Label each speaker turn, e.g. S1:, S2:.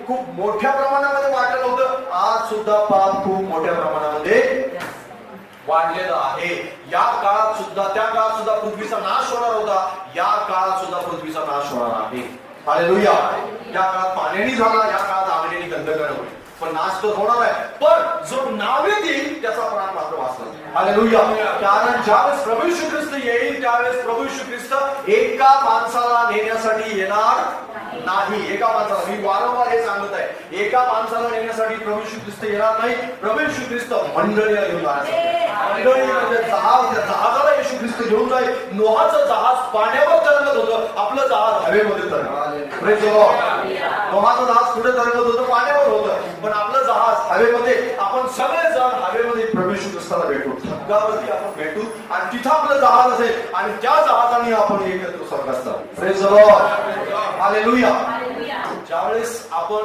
S1: खूप मोठ्या प्रमाणामध्ये वाढलेलं होतं, आज सुद्धा पाप खूप मोठ्या प्रमाणामध्ये वाढलेलं आहे. या काळात सुद्धा, त्या काळात सुद्धा पृथ्वीचा नाश होणार होता, या काळात सुद्धा पृथ्वीचा नाश होणार आहे. हालेलुया. या काळात पाण्याने झाला, या काळात आगीने गंधकाने होईल, पण नाश तर होणार आहे. पण जो नावे देईल त्याचा प्राण मात्र वाचला. हालेलुया. कारण ज्यावेळेस प्रभू येशू ख्रिस्त येईल त्यावेळेस प्रभू येशू ख्रिस्त एका माणसाला नेण्यासाठी येणार नाही. एका माणसाला, मी वारंवार हे सांगत आहे, एका माणसाला नेण्यासाठी प्रभू येशू ख्रिस्त येणार नाही. प्रभू येशू ख्रिस्त मंडळीला घेऊन जाणार. मंडळी म्हणजे जहाजाला येशू ख्रिस्त घेऊन जाईल. नोहाचं जहाज पाण्यावर तरंगत होतं, आपलं जहाज हवेमध्ये तरंगत. Praise the Lord. नोहाचं जहाज पुढे तरंगत होतं, पाण्यावर होतं, पण आपलं जहाज हवेमध्ये. आपण सगळेजण हवेमध्ये प्रभू येशू ख्रिस्ताला भेटू, ढगावरती आपण भेटू, आणि तिथं आपलं जहाज असेल आणि त्या जहाजाने आपण एकत्र स्वर्गात जाऊ. Praise the Lord. हालेलुया. ज्यावेळेस आपण